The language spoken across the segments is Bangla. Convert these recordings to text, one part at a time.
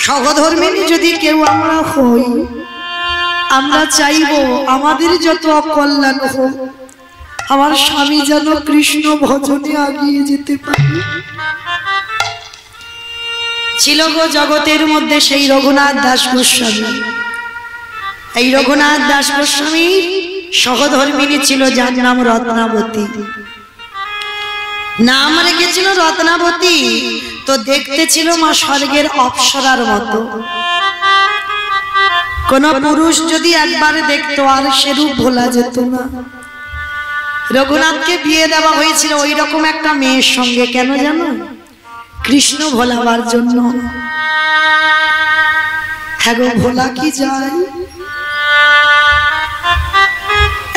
সহধর্মিণী যদি কেউ আমরা হই, আমরা চাইব আমাদের যত অকল্যাণ হোক, আমার স্বামী যেন কৃষ্ণ ভজনে আগিয়ে যেতে পারে। ছিল গো জগতের মধ্যে সেই রঘুনাথ দাস গোস্বামী। এই রঘুনাথ দাস গোস্বামী সহধর্মিণী ছিল, যার নাম রত্নাবতী। নাম রেখেছিল রত্নাবতী, তো দেখতে ছিল মা স্বর্গের অপ্সরার মতো। কোন পুরুষ যদি একবার দেখতো আর সে রূপ ভোলা যেত না। রঘুনাথকে বিয়ে দেওয়া হয়েছিল ওই রকম একটা মেয়ের সঙ্গে, কেন জানো? কৃষ্ণ ভোলাবার জন্য। হ্যাঁ গো, ভোলা কি যায়?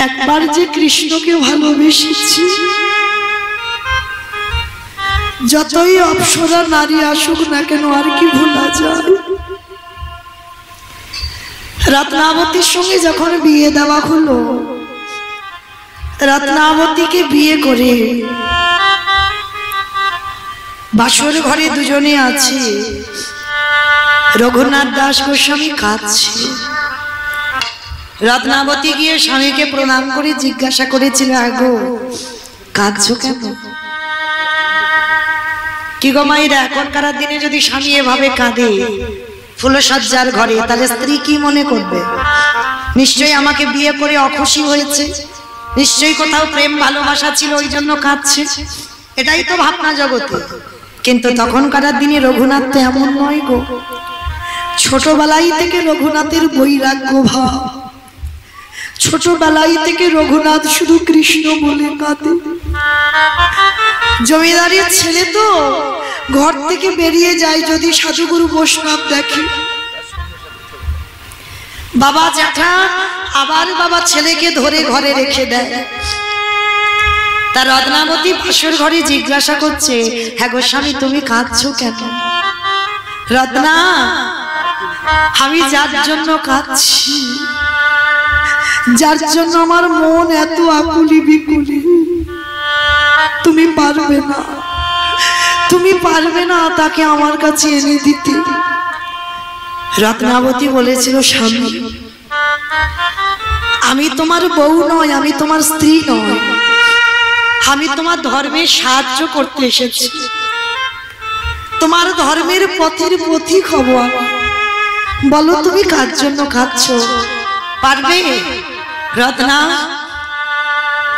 একবার যে কৃষ্ণকে ভালোবেসেছি, যতই অপ্সরা নারী আসুক না কেন আর কি ভোলা যায়? রত্নাবতীর সঙ্গে যখন বিয়ে দেওয়া হলো, রত্নাবতীকে বিয়ে করে বাসর ঘরে দুজনে আছে। রঘুনাথ দাস গোস্বামী কাঁদছে। রত্নাবতী গিয়ে স্বামীকে প্রণাম করে জিজ্ঞাসা করেছিল, আগো কাঁদছো কেন? কি গো মাইরা, এখনকার দিনে যদি স্বামী এভাবে কাঁদে ফুলসজ্জার ঘরে, তাহলে স্ত্রী কি মনে করবে? নিশ্চয়ই আমাকে বিয়ে করে অখুশি হয়েছে, নিশ্চয়ই কোথাও প্রেম ভালোবাসা ছিল, ওই জন্য কাঁদছে। এটাই তো ভাবনা জগতে। কিন্তু তখনকার দিনে রঘুনাথ তো এমন নয় গো। ছোটবেলায় থেকে রঘুনাথের বৈরাগ্য ভাব, ছোটবেলায় থেকে রঘুনাথ শুধু কৃষ্ণ বলে কাঁদে। জমিদারের ছেলে তো ঘর থেকে বেরিয়ে যায় যদি সাধুগুরু বৈষ্ণব দেখে। বাবা জ্যাঠা আবার বাবা ছেলেকে ধরে ঘরে রেখে দেয়। তার রত্নাবতী বাসর ঘরে জিজ্ঞাসা করছে, হ্যাঁ গোস্বামী তুমি কাঁদছো কেন? রত্না, আমি যার জন্য কাঁদছি, যার জন্য আমার মন এত আকুলি বিকুলি, তুমি পারবে না, তুমি পারবে না তাকে আমার কাছে এনে দিতে। রত্নাবতী বলেছিল, স্বামী আমি তোমার বউ নয়, আমি তোমার স্ত্রী নয়, আমি তোমার ধর্মের সাহায্য করতে এসেছি, তোমার ধর্মের পথের পথিক হব। বলো তুমি কার জন্য কাঁদছো? পারবে? রত্না,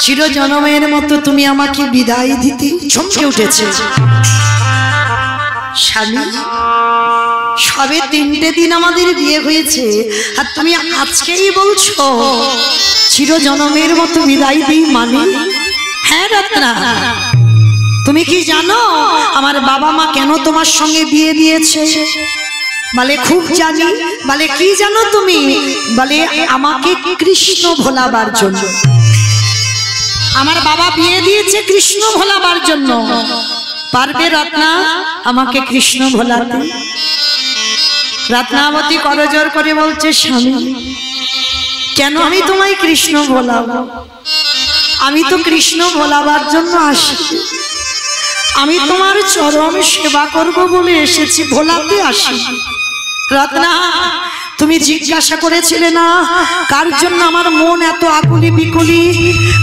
চির জনমের মতো তুমি আমাকে বিদায় দিতে। চমকে উঠেছে স্বামী, সবে 3টে দিন আমাদের বিয়ে হয়েছে, আর তুমি আজকেই বলছো চির জনমের মতো বিদায় দিই? মানে হ্যাঁ রত্না, তুমি কি জানো আমার বাবা মা কেন তোমার সঙ্গে বিয়ে দিয়েছে? বলে খুব জানি। বলে কি জানো তুমি? বলে আমাকে কৃষ্ণ ভোলাবার জন্য। আমার বাবা বিয়ে দিয়েছে কৃষ্ণ ভোলাবার জন্য। পারবে রত্না আমাকে কৃষ্ণ ভোলাতে? রত্নাবতী করজোর করে বলছে, স্বামী কেন আমি তোমায় কৃষ্ণ ভোলাবো? আমি তো কৃষ্ণ ভোলাবার জন্য আসি, আমি তোমার চরম সেবা করব বলে এসেছি, ভোলাতে আসি। রত্না, তুমি জিজ্ঞাসা করেছিলে না কার জন্য আমার মন এত আকুলি বিকুলি,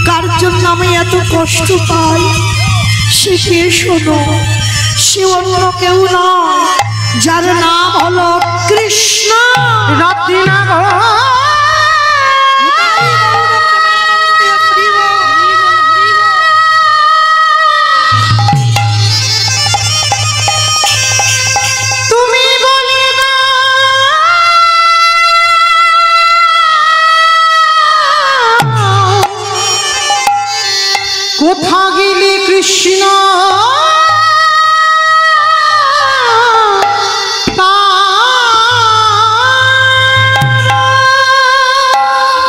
কার জন্য আমি এত কষ্ট পাই? সে কে শোনো, সে অন্য কেউ নয়, যার নাম হলো কৃষ্ণ। রত্না কোথা গেলে কৃষ্ণ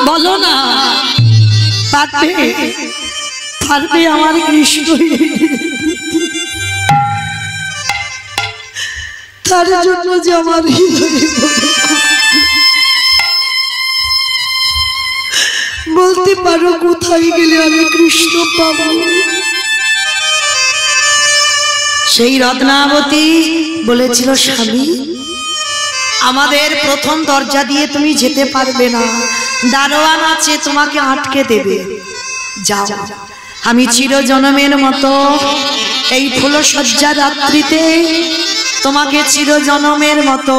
বলো না, পারবে? পারবে আমার কৃষ্ণ? তার জন্য যে আমার হৃদয়ে বলতে পারো কোথায় গেলে আমি কৃষ্ণ পাবো? সেই রত্নাবতী বলেছিল, স্বামী আমাদের প্রথম দরজা দিয়ে তুমি যেতে পারবে না, দারোয়ান আছে তোমাকে আটকে দেবে। যাও, আমি চিরজনমের মতো এই ফুলসজ্জা রাত্রিতে তোমাকে চিরজনমের মতো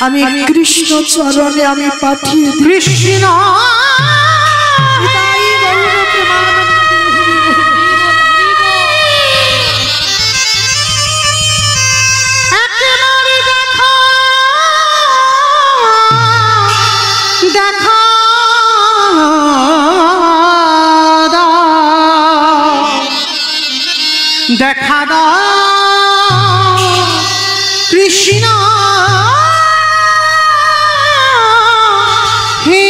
আমি কৃষ্ণ চরণে আমি পাঠিয়ে কৃষ্ণ দেখা দাও কৃষ্ণ হে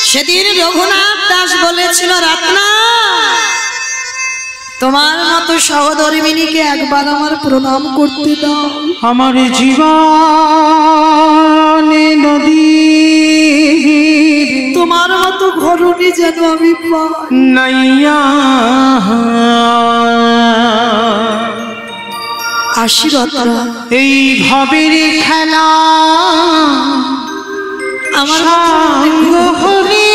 সেদিন রঘুনাথ দাস বলেছিল, রত্না তোমার মতো সহধর্মিনীকে একবার আমার প্রণাম করতে দাও। আমার জীবনে নদী তোমার মতো ঘরণী যেন আমি পাই নাইয়া। আশীর্বাদ এই ভবের খেলা আমার সঙ্গ হলে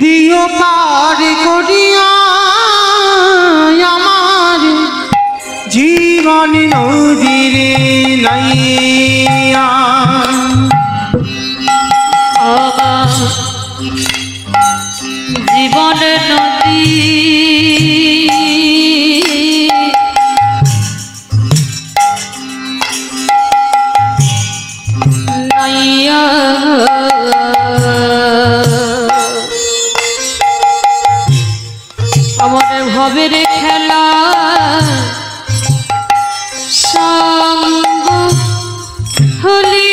দিও পার করিয়া আমার জীবন নদীরে নাইয়া। জীবন নদী নাইয়া আমার ভবের খেলা সঙ্গ হলি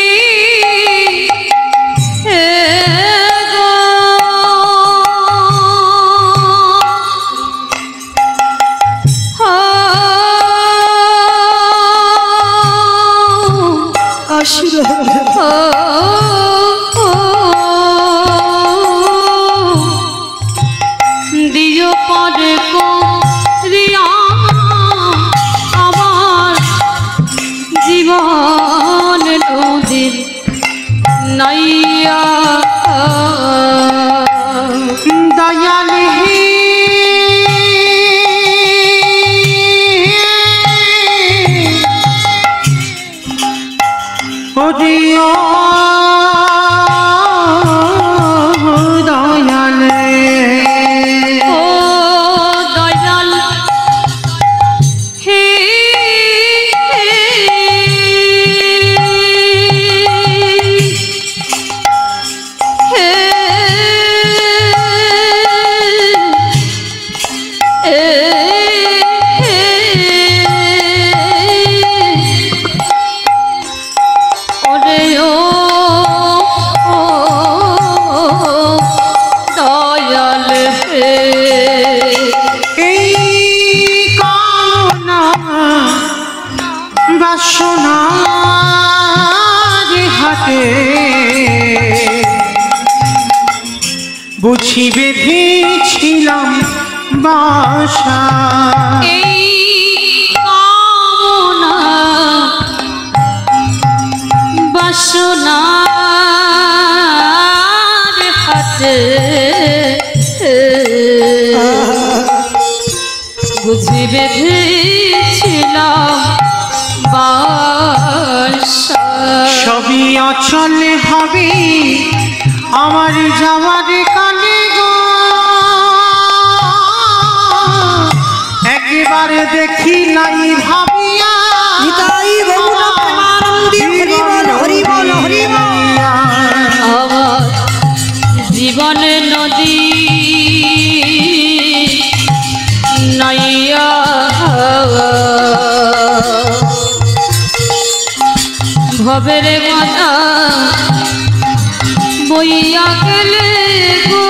দিও পরে করিয়া আমার জীবন নদীর নাইয়া। দয়াল হে দিও দয়াল ও দয়াল হে বুঝি বেঁধেছিলাম বাসা এই কামনা বাসনার হাতে বুঝি বেঁধেছিলাম বাসা। সবই অচল হবে আমার যাওয়ার কানে গো, একবারে দেখি নাই ভাবিয়া আমার জীবন নদী নাইয়া ভবের মাথা বইয়া গেলে গো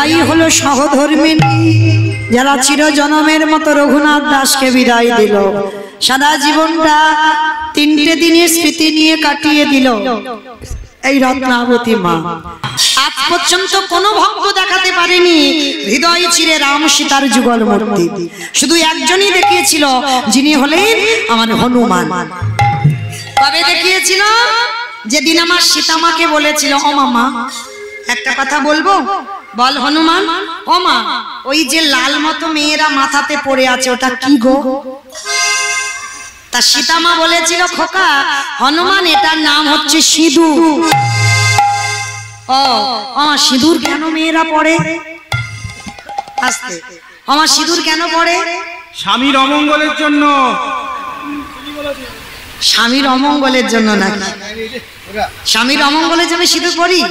এরাই হলো সহধর্মিণী, যারা চিরজনমের মতো রঘুনাথ দাসকে বিদায় দিল, সারা জীবনটা 3টে দিনের স্মৃতি নিয়ে কাটিয়ে দিল এই রত্নাবতী মা। আজ পর্যন্ত কোনো ভক্ত দেখাতে পারেনি হৃদয় চিরে রাম সীতার যুগল মূর্তি, শুধু একজনই দেখিয়েছিল, যিনি হলেন আমার হনুমান। কবে দেখিয়েছিল? যেদিন আমার সীতামাকে বলেছিল, ও মামা একটা কথা বলবো, বল হনুমান। ও মা, ওই যে লাল মতো মেয়েরা মাথাতে পড়ে আছে ওটা কি গো? তা সীতামা বলেছিল, খোকা হনুমান এটার নাম হচ্ছে সিঁদুর। ও আমার সিঁদুর কেন মেয়েরা পড়ে? আস্তে, আমার সিঁদুর কেন পড়ে? স্বামীর অমঙ্গলের জন্য। স্বামীর অমঙ্গলের জন্য নাকি? স্বামীর অমঙ্গলের জন্য সিঁদুর পরি?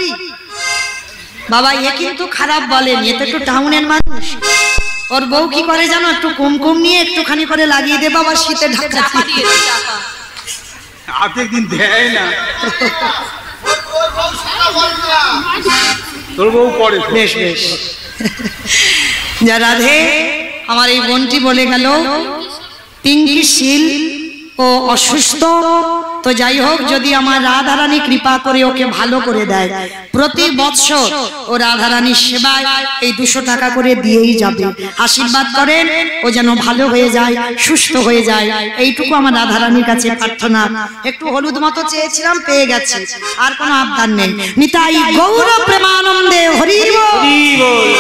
বাবা এ কিন্তু খারাপ বলেন, এ তো একটু টাউনের মানুষ। ওর বউ কি করে জানো? একটু কুমকুম নিয়ে একটুখানি করে লাগিয়ে দে বাবা, শীতে ঢাকা দিয়ে। অর্ধেক দিন দেয় না, তোর বউ পড়ে। বেশ বেশ। যা রাধে, আমার এই বোনটি বলে গেল পিঙ্কি শীল ও অসুস্থ, তো যাই হোক, যদি আমার রাধারানী কৃপা করে ওকে ভালো করে দেয়, প্রতি বৎসর ও রাধারানীর সেবায় এই 200 টাকা করে দিয়েই যাবে। আশীর্বাদ করেন ও যেন ভালো হয়ে যায়, সুস্থ হয়ে যায়, এইটুকু আমার রাধারানীর কাছে প্রার্থনা। একটু হলুদ মতো চেয়েছিলাম, পেয়ে গেছি, আর কোনো আবদার নেই। নিতাই গৌর প্রেমানন্দে হরি বল।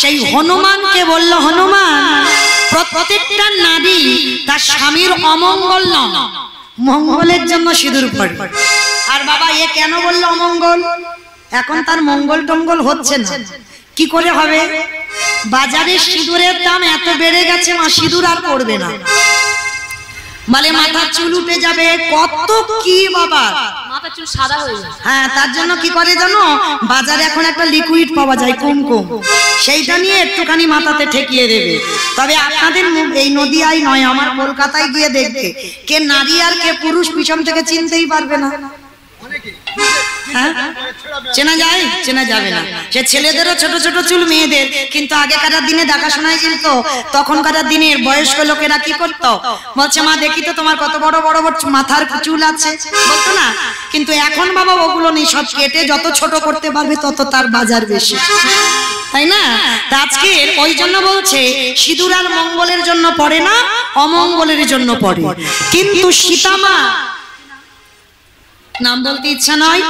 সেই হনুমানকে বলল, হনুমান প্রত্যেকটা নারী তার স্বামীর অমঙ্গল নয়, মঙ্গলের জন্য সিঁদুর পড়ে। আর বাবা এ কেন বললো অমঙ্গল? এখন তার মঙ্গল টঙ্গল হচ্ছে না, কি করে হবে? বাজারে সিঁদুরের দাম এত বেড়ে গেছে, মা সিঁদুর আর পড়বে না, বলে মাথার চুল উঠে যাবে, কত কি বাবা, মাথার চুল সাদা হয়ে যায়। হ্যাঁ, তার জন্য কি করে জানো? বাজারে এখন একটা লিকুইড পাওয়া যায় কুমকুম, সেইটা নিয়ে একটুখানি মাথাতে ঠেকিয়ে দেবে। তবে আপনাদের এই নদিয়ায় নয়, আমার কলকাতায় গিয়ে দেখবে, কে নারী আর কে পুরুষ পিছন থেকে চিনতেই পারবে না। হ্যাঁ, চেনা যায়? চেনা যাবে না। সে ছেলেদেরও ছোট ছোট চুল, মেয়েদের। কিন্তু আগেকার দিনে দেখাশোনায় ছিল, তখনকার দিনের বয়স্ক লোকেরা কি করতো? বলছে মা দেখি তো তোমার কত বড় বড় মাথার চুল আছে, বলতো না? কিন্তু এখন বাবা ওগুলো নেই, সব কেটে যত ছোট করতে পারবে তত তার বাজার বেশি, তাই না? আজকে ওই জন্য বলছে সিঁদুর আর মঙ্গলের জন্য পড়ে না, অমঙ্গলের জন্য পড়ে। কিন্তু সীতামা, নাম বলতে ইচ্ছা নয়,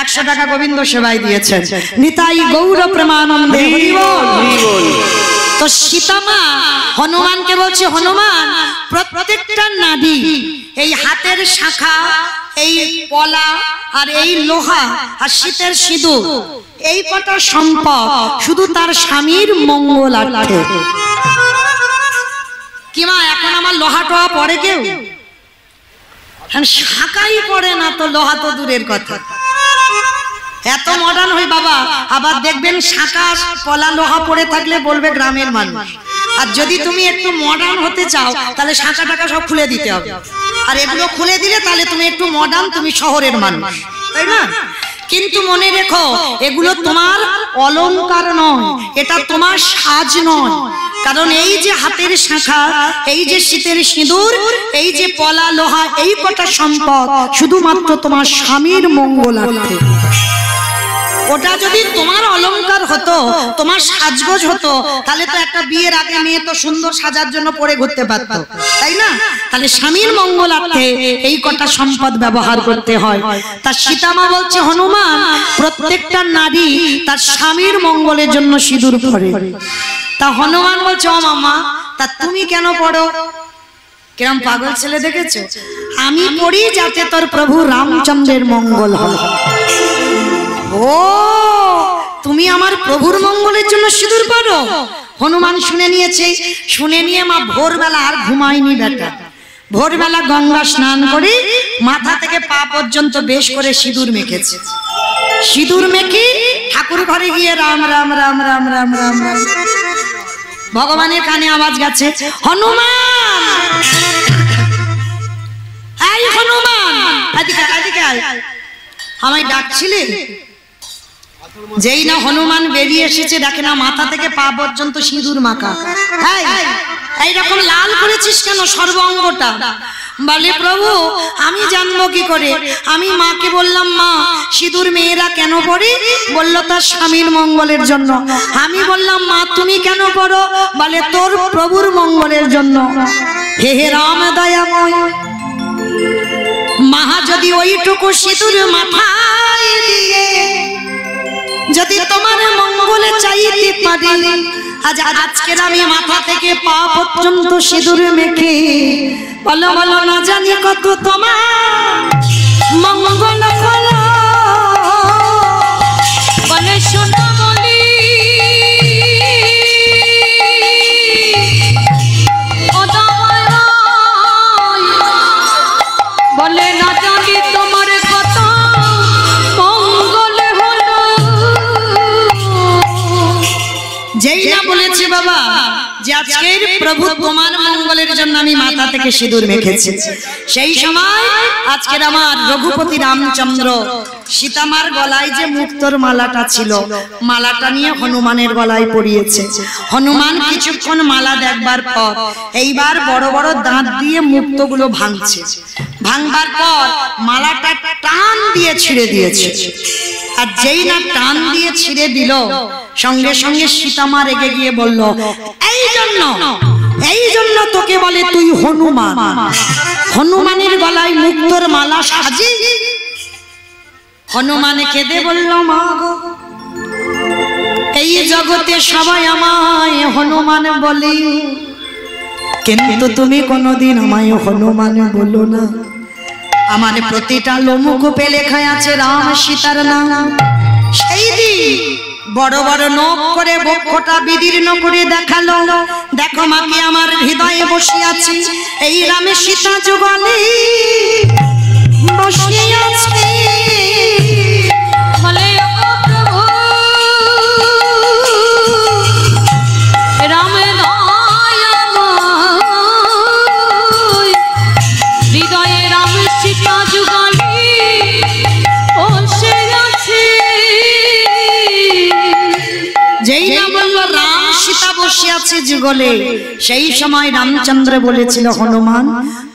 100 টাকা গোবিন্দ সেবায় দিয়েছেন। নিতাই গৌর প্রেমানন্দে হরি বল। তো সীতামা হনুমানকে বলছে, হনুমান প্রত্যেকটা নারী এই হাতের শাখা, এই পলা আর এই লোহা আর শীতের সিঁদুর, এই কটা সম্পদ শুধু তার স্বামীর মঙ্গলার্থে। কি মা এখন আমার লোহা টোহা পড়ে কেউ? শাখাই পড়ে না, তো লোহা তো দূরের কথা। এত মডার্ন হই বাবা, আবার দেখবেন শাখা পলা লোহা পড়ে থাকলে বলবে গ্রামের মানুষ। আর যদি তুমি একটু মডার্ন হতে চাও, তাহলে শাখা টাকা সব খুলে দিতে হবে। আর এগুলো খুলে দিলে তাহলে তুমি একটু মডার্ন, তুমি শহরের মানুষ, তাই না? কিন্তু মনে রেখো, এগুলো তোমার অলংকার নয়, এটা তোমার সাজ নয়। কারণ এই যে হাতের শাখা, এই যে শীতের সিঁদুর, এই যে পলা লোহা, এই কটা সম্পদ শুধুমাত্র তোমার স্বামীর মঙ্গলার্থে। ওটা যদি তোমার অলংকার হতো, তোমার সাজগোজ হতো, তাহলে তো একটা বিয়ের আগে মেয়ে তো সুন্দর সাজার জন্য পরে ঘুরতে পারতো, তাই না? তাহলে স্বামীর মঙ্গলার্থে এই কটা সম্পদ ব্যবহার করতে হয়। তা সীতামা বলছে, হনুমান প্রত্যেকটা নারী তার স্বামীর মঙ্গলের জন্য সিঁদুর পরে। তা হনুমান বলছে, ও মামা তা তুমি কেন পড়ো? কিরম পাগল ছেলে দেখেছো? আমি পড়ি যাতে তোর প্রভু রামচন্দ্রের মঙ্গল হয়। ও, তুমি আমার প্রভুর মঙ্গলের জন্য সিঁদুর পরো? হনুমান শুনে নিয়েছে, শুনে নিয়ে মা ভোরবেলা আর ঘুমায়নি বেটা। ভোরবেলা গঙ্গা স্নান করে মাথা থেকে পা পর্যন্ত বেশ করে সিঁদুর মেখেছে। সিঁদুর মেখে ঠাকুর ঘরে গিয়ে রাম রাম রাম রাম রাম রাম রাম, ভগবানের কানে আওয়াজ গেছে, হনুমান, এই হনুমান, এদিকে এদিকে আয়, আমায় ডাকছিলে? যেই না হনুমান বেরিয়ে এসেছে, দেখে না মাথা থেকে পা পর্যন্ত সিঁদুর মাখা। এইরকম লাল করেছিস কেন সর্ব অঙ্গটা? বলে প্রভু আমি জানবো কি করে? আমি মাকে বললাম, মা সিঁদুর মেয়েরা কেন পড়ে? বলল তার স্বামীর মঙ্গলের জন্য। আমি বললাম, মা তুমি কেন পড়ো? বলে তোর প্রভুর মঙ্গলের জন্য। হে হে রাম দয়াময়, মা যদি ওইটুকু সিঁদুর মাথায় দিয়ে যদি তোমার মঙ্গলে চাইতে পারি, আজকের আমি মাথা থেকে পা পর্যন্ত সিঁদুর মেখে বলো বলো না জানি কত তোমার মঙ্গল হলো। বলে শোনা বলি বলে না জানি তোমার কত মঙ্গল হলো। যেই না বলেছে বাবা যে আজকের প্রভু তোমার মঙ্গলের জন্য আমি মাথা থেকে সিঁদুর মেখেছি, সেই সময় আজকের আমার রঘুপতি রামচন্দ্র সীতামার গলায় যে মুক্তোর মালাটা ছিল, মালাটা নিয়ে হনুমানের গলায় পরিয়েছে। হনুমান কিছুক্ষণ মালা দেখবার পর এইবার বড় বড় দাঁত দিয়ে মুক্তোগুলো ভাঙছে। ভাঙবার পর মালাটা টান দিয়ে ছিঁড়ে দিয়েছে। আর যেই না টান দিয়ে ছিঁড়ে দিল, সঙ্গে সঙ্গে সীতামা রেগে গিয়ে বলল, এই জন্য তোকে বলে তুই হনুমান। হনুমানের গলায় মুক্তোর মালা সাজি। হনুমানে কেঁদে বলল, মা গো এই জগতে সবাই আমায় হনুমান বলে, কিন্তু তুমি কোনোদিন আমায় হনুমান বলো না। আমার প্রতিটা লোমকূপে লেখা আছে রাম সীতার নাম। সেই দিন বড় বড় নখ করে বক্ষটা বিদীর্ণ করে দেখালো, দেখো মাকে আমার হৃদয়ে বসে আছি, এই রামে সীতা যুগলে বসে আছে। বলে ও প্রভু রাম হৃদয়ে রাম সীতা যুগলে বসে আছে। যেই না বলল রাম সীতা বসে আছে যুগলে, সেই সময় রামচন্দ্র বলেছিল, হনুমান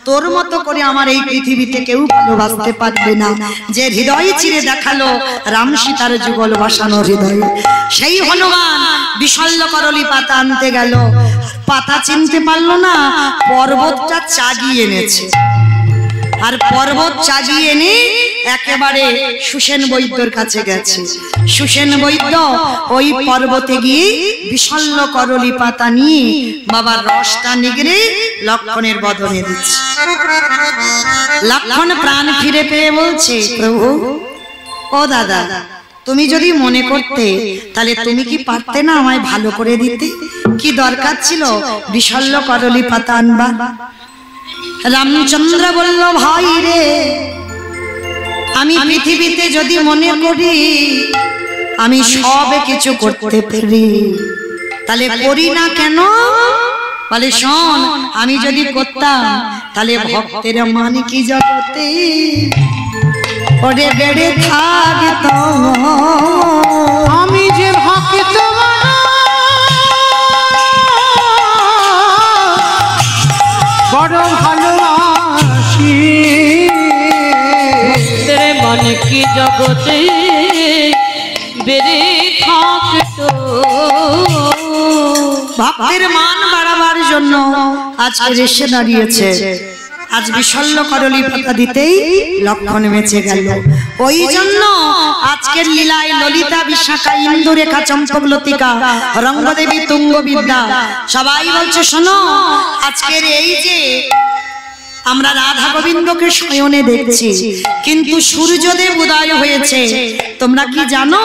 তোর মতো করে আমার এই পৃথিবীতে কেউ ভালোবাসতে পারবে না। যে হৃদয় চিরে দেখালো রাম সীতার যুগল বসানো হৃদয়। সেই হনুমান বিশল্য করলি পাতা আনতে গেল, পাতা চিনতে পারলো না, পর্বতটা চাগিয়ে এনেছে। আর পর্বত চাগিয়ে এনে একেবারে সুসেন বৈদ্যর কাছে গেছে। সুসেন বৈদ্য ওই পর্বতে গিয়ে বিশল্য করলি পাতা নিয়ে বাবার রসটা নিগড়ে লক্ষণের বদনে দিচ্ছে। লক্ষণ প্রাণ ফিরে পেয়ে বলছে, প্রভু ও দাদা তুমি যদি মনে করতে তাহলে তুমি কি পারতে না আমায় ভালো করে দিতে? কি দরকার ছিল বিশল্য করলি পাতা আনবা? রামচন্দ্র বলল, ভাই রে আমি পৃথিবীতে যদি মনে করি আমি সব কিছু করতে পারি, তাহলে করি না কেন? বলে শোন, আমি যদি করতাম তাহলে ভক্তের মান কি জগতে ওরে বেড়ে থাকতো। আমি যে ভক্ত বড় ভালোবাসি, ভক্তের মান কি জগতে বেড়ে থাকতো। ভক্তের মান বাড়াবার জন্য আজকে এসে দাঁড়িয়েছে। আজ বিশল্য করলি পাতা দিতেই লক্ষণ মেচে গেল। ওই জন্য আজকের লীলায় ললিতা, বিশাখা, ইন্দুরেখা, চম্পক, লতিকা, রঙ্গদেবী, তুঙ্গবিদ্যা সবাই বলছে শোনো, আজকের এই যে আমরা রাধা গোবিন্দকে শয়নে দেখছি, কিন্তু সূর্যদেব উদয় হয়েছে। তোমরা কি জানো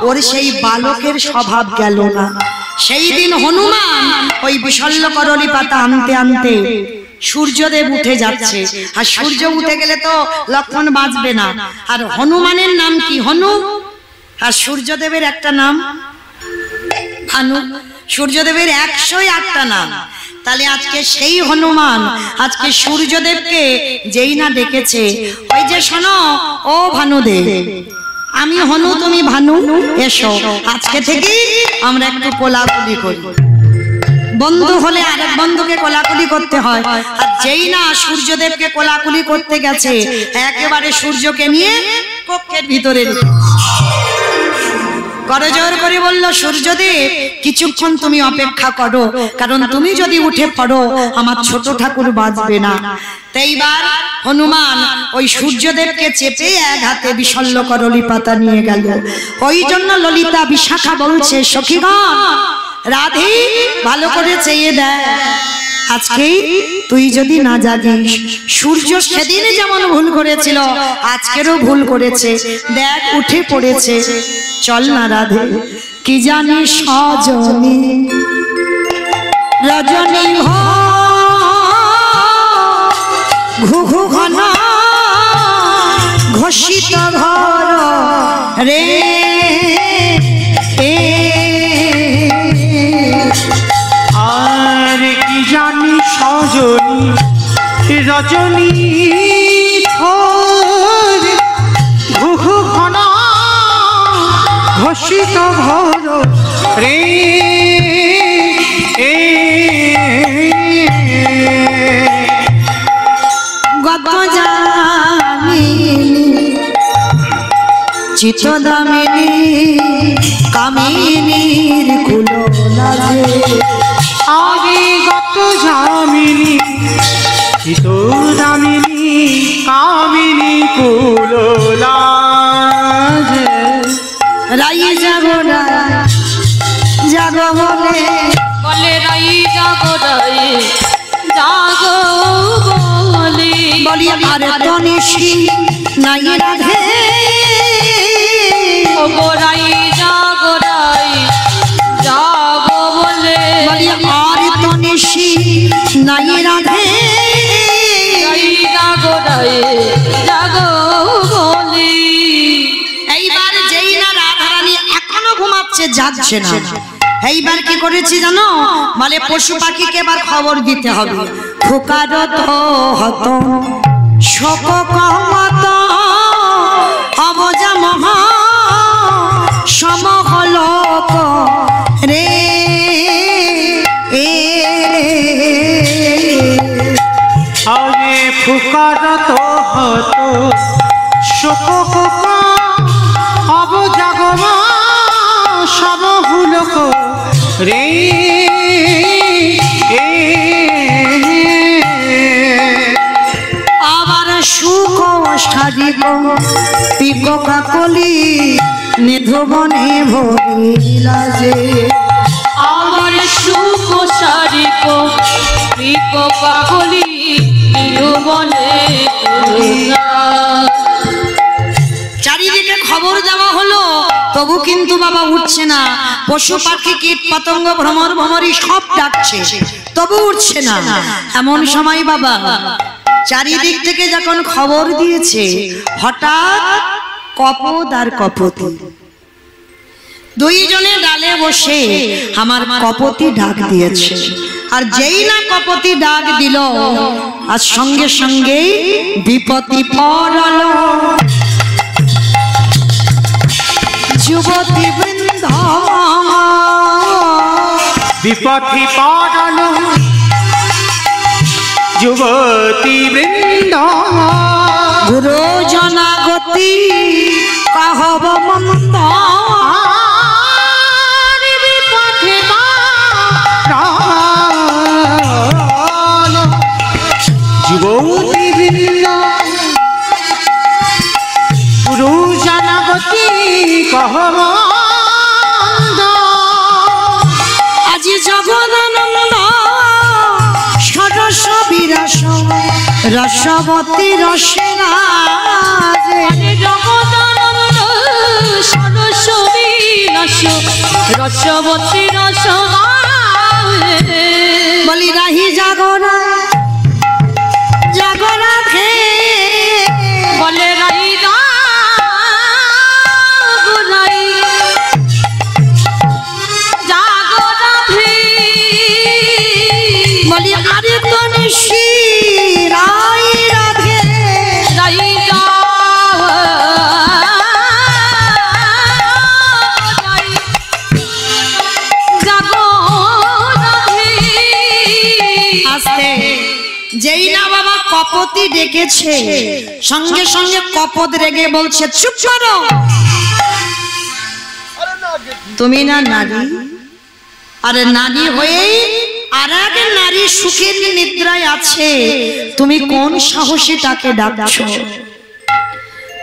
ওর সেই বালকের স্বভাব গেল না। সেই দিন হনুমান ওই বিশল্য করলি পাতা আনতে আনতে সূর্যদেব উঠে যাচ্ছে, আর সূর্য উঠে গেলে তো লক্ষণ বাঁচবে না। আর হনুমানের নাম কি? হনু। আর সূর্যদেবের একটা নাম ভানু। সূর্যদেবের 108টা নাম। তাহলে আজকে সেই হনুমান আজকে সূর্যদেবকে যেই না ডেকেছে, ওই যে শোনো ও ভানুদেব, আমি হনু তুমি ভানু, এসো আজকে থেকে আমরা একটু কোলাকুলি করি। বন্ধু হলে আরেক বন্ধুকে কোলাকুলি করতে হয়। আর যেই না সূর্যদেবকে কোলাকুলি করতে গেছে, একেবারে সূর্যকে নিয়ে কক্ষের ভিতরে করজোর করে বলল, সূর্যদেব কিছুক্ষণ তুমি অপেক্ষা করো, কারণ তুমি যদি উঠে পড়ো আমার ছোট ঠাকুর বাঁচবে না। এইবার হনুমান ওই সূর্যদেবকে চেপে এক হাতে বিশল্য করলি পাতা নিয়ে গেল। ওই জন্য ললিতা বিশাখা বলছে, সখীগণ রাধে ভালো করে চেয়ে দেয়, আজকে তুই যদি না জাগিস, সূর্য সেদিন যেমন ভুল করেছিল আজকেরও ভুল করেছে, দেখ উঠে পড়েছে, চল না রাধে। কি জানি সজনী রজনী ঘু ঘু ঘন ঘোষিত ঘর রে, আর কি জানি সজনী রজনী ঘু ঘু ঘন ঘোষিত ঘর রে, গত জামিনী চিত্তদামিনী কামিনীর কুলো লাজে, আগে গত জামিনী চিত্তদামিনী কামিনী কুলোলাজে, রাই জাগো জাগো বলে বলে রাই জাগো রাই জাগো বলে, বলি আর তো নিশি নাই রাধে, ও গো রাই জাগো বলে, বলি আর তো নিশি নাই রাধে, রাই জাগো বলে। এইবার যেই না রাধারানী এখনো ঘুমাচ্ছে, যাচ্ছে না, এইবার কি করেছি জানো, বলে পশু পাখিকে এবার খবর দিতে হবে। খোকার তো হত শোক কমত অবজা মহা সমহলোক রে, আগে ফুকারত হত শোক অবজাগমা সমহুলক রে, আবার সুখ সাজিব পিক কাকলি নিধুবনে ভরিলা যে, আমার সুখ সারিক পিক পাগলি বলে। চারিদিকে খবর দেওয়া হলো, তবু কিন্তু বাবা উঠছে না। পশু পাখি কীট পতঙ্গ ভ্রমর ভ্রমরি সব ডাকছে, তবু উঠছে না। এমন সময় বাবা চারিদিক থেকে যখন খবর দিয়েছে, হঠাৎ কপদ আর কপতি দুইজনে ডালে বসে আমার কপতি ডাক দিয়েছে। আর যেই না কপতি ডাক দিল, আর সঙ্গে সঙ্গেই বিপত্তি পড়ল। যুবতী বৃন্দ বিপথি পড়ল যুবতী বৃন্দ, গুরু জনাগতি কহব মন্দ, বিপথি যুবতী বৃন্দ, গুরু জনাগতি কহব আজি জগদানন্দ সরস বিরস রসবতী রসেনা, জগদানন্দ সরস বিলাস রসবতী রস, বলি রাহি জাগরা জাগরা খে, বলে রাই জাগো রাধে, বলি আরে তো নিশি রাই রাধে, রাই যেই না বাবা কপতি ডেকেছে, সঙ্গে সঙ্গে কপত রেগে বলছে চুপ করো, তুমি না নারী? আরে নারী হয়েই আর এক নারী সুখের নিদ্রায় আছে, তুমি কোন সাহসে তাকে ডাকছো?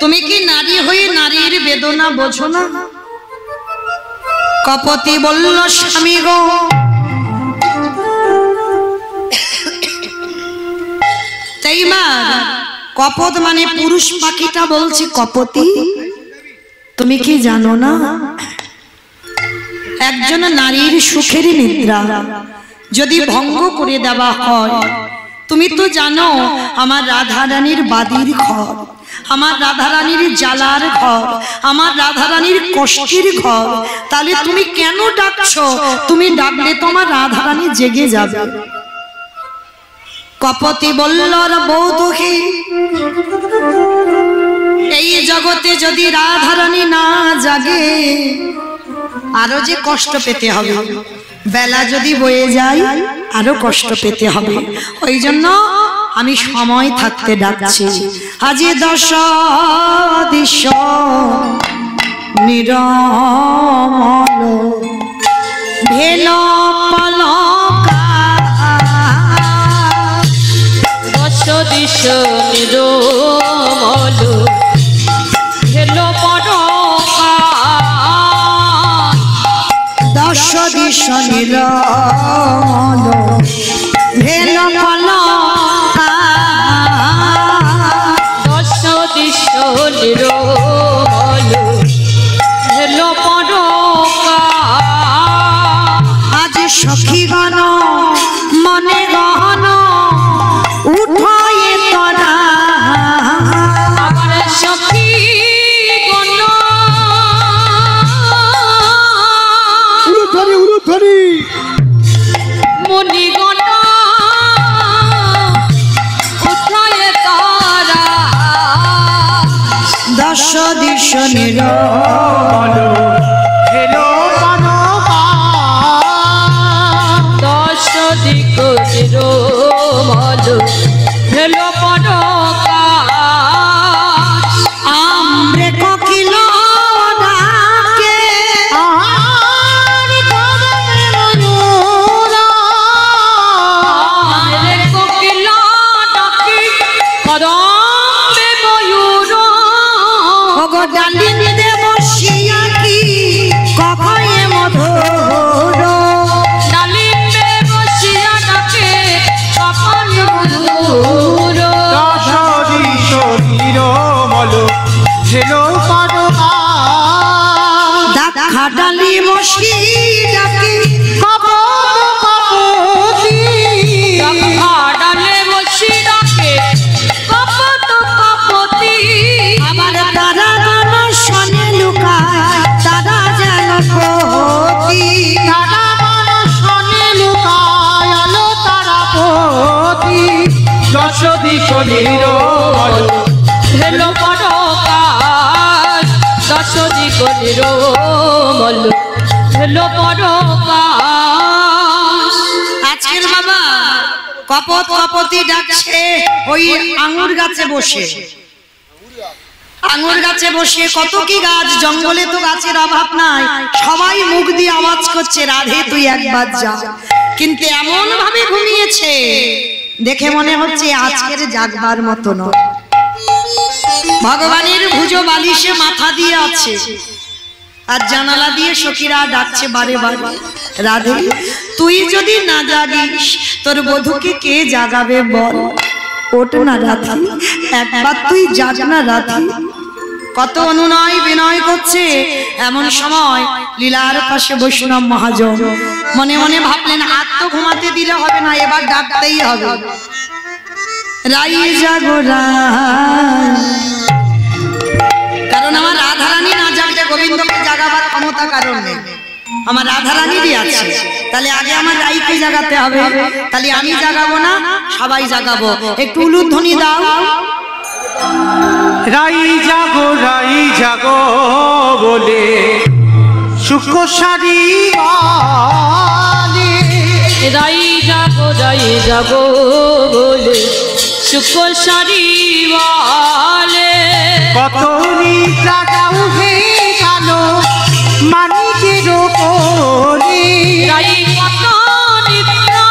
তুমি কি নারী হয়ে নারীর বেদনা বোঝো না? কপতি বলল স্বামী গো, তাই মা কপত মানে পুরুষ পাখিটা বলছে কপতি তুমি কি জানো না একজন নারীর সুখের নিদ্রা যদি ভঙ্গ করে দেওয়া হয়, তুমি তো জানো আমার রাধা রানীর বাদির ঘর, আমার রাধা রানীর জ্বালার ঘর, আমার রাধা রানীর কষ্টের ঘর, তাহলে তুমি কেন ডাকছো? তুমি ডাকলে তোমার রাধা রানী জেগে যাবে। কপতি বলল বৌ দুঃখী, এই জগতে যদি রাধা রানী না জাগে আরো যে কষ্ট পেতে হবে, বেলা যদি বয়ে যায় আরো কষ্ট পেতে হবে, ওই জন্য আমি সময় থাকতে ডাকছি। আজি দশ দিশ নিরমল ভেল পলকা, দশ দিশ নিরমল ভেল পলকা, দশ দিশ নিরমল ভেল পলকা, দশ দিশ নিরমল ভেল পলকা, আজ সখীগণ মনে গহন উঠয়ে তরা, আমার সখী গণ মণিগণ উঠায় তারা, দশ দিশ নিরমল হেলো পানকা, দশ দিক নিরমল ভেল পলকা, আমরে কোকিল ডাকে আর কদমে ময়ূরা, আরে কোকিল ডাকি কদমে ময়ূর, ওগো ডালিতে বসিয়া কি কখয়ে মধুর, ডালিমে বসিয়া ডাকে কখন মধুর, দশ দিশ নিরমল হেলো পানকা, দেখা ডালি বসি ডাকি কপতি, ডালে বসি ডাকে কপত কপতি, আবার তারা গান শোনে লুকায় তারা যেন পতি, তারা শনে লুকায় আলো তারা পতি, দশ দিশ নিরমল ভেল পলকা, দশ দিক নিরমল ভেল পলকা। আজকের বাবা কপত কপতি ডাকছে ওই আঙুর গাছে বসে, আঙুর গাছে বসে, কত কি গাছ, জঙ্গলে তো গাছের অভাব নাই, সবাই মুখ দিয়ে আওয়াজ করছে রাধে তুই একবার যা, কিন্তু এমন ভাবে ঘুমিয়েছে দেখে মনে হচ্ছে আজকের জাগবার মতো নয়। ভগবানের ভুজো বালিশে মাথা দিয়ে আছে আর জানালা দিয়ে সখীরা ডাকছে বারে বারে রাধে তুই যদি না জাগিস তোর বধূকে কে জাগাবে বল, ওঠ না রাধে একবার তুই জাগ না রাধে। কত অনুনয় বিনয় করছে, এমন সময় লীলার পাশে বৈষ্ণব মহাজন মনে মনে ভাবলেন আর তো ঘুমাতে দিলে হবে না, এবার ডাকতেই হবে, রাই জাগো রাই, কারণ আমার রাধারানী না জাগলে গোবিন্দকে জাগাবার ক্ষমতা কারণ নেই, আমার রাধারানীরই আছে, তাহলে আগে আমার রাইকে জাগাতে হবে, তাহলে আমি জাগাবো না সবাই জাগাবো, একটু উলুধ্বনি দাও। রাই জাগো বলে সুখ সারি রাই জাগো বলে সুখ সারি বলে কত নিদ্রা যাও হে কালো মানিকের কোলে রাই কত নিদ্রা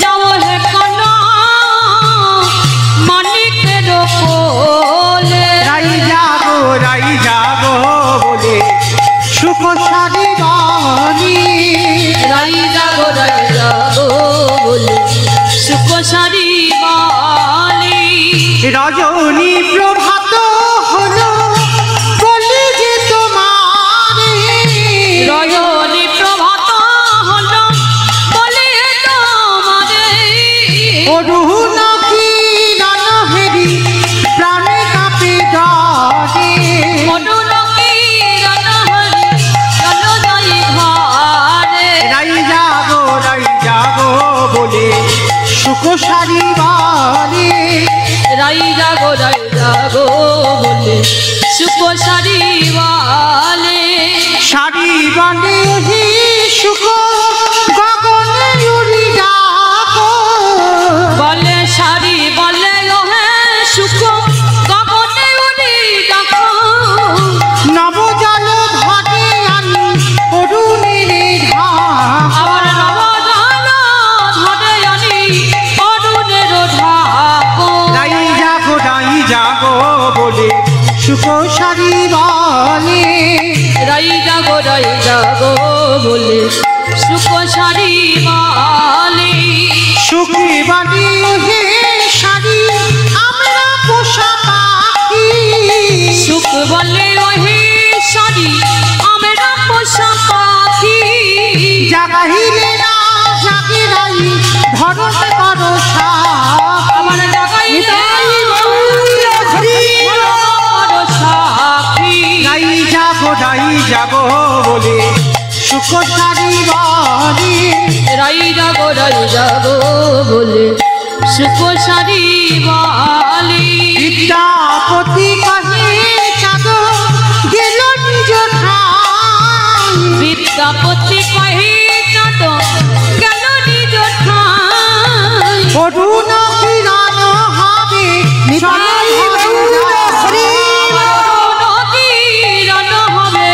যাও হে কালো মানিকের কোলে রাই যাগো বলে সুখ সারি বলি রাই জাগো বলে সুখ সারি বলে রজনী প্রভাত হলো বলি যে তোমার রজনী প্রভাত হলো বলে তোমারে অরুণ কিরণ হেরি প্রাণে কাঁপে ডরে মনোরমী রণহরি চলো যাই ঘরে রাই যাগো বলে সুখ সারি বলে রাই জাগো বলে সুখ সারি বলে সারি বলে হে সুখ গগনে উড়ি ডাকো বলে সারি বলে লোহে সুখ গগনে উড়ি ডাকো নবজল ধরে আমি অরুণের ঢাক আবার নবজাল ধরে আনি অরুণের ঢাকো রাই যাগো বলে সুখ সারি বলে রাই জাগো বলে সুখ সারি বলে সুখী বাণী হে সারি আমরা পোষা পাখি সুখ বলে ওহে সারি আমরা পোষা পাখি জাগাইলে না জাগে রাই ধরন করো সাপ আমার জাগাই সাক্ষী রাই যাগো বলে সুখ সারি বলে রাই জাগো বলে সুখ সারি বলে বিদ্যাপতি কহে চাঁদ গেল নিজ ঠাই বিদ্যাপতি কহে চাঁদ গেল নিজ ঠাই অরুণ কিরণ হবে কিরণ হবে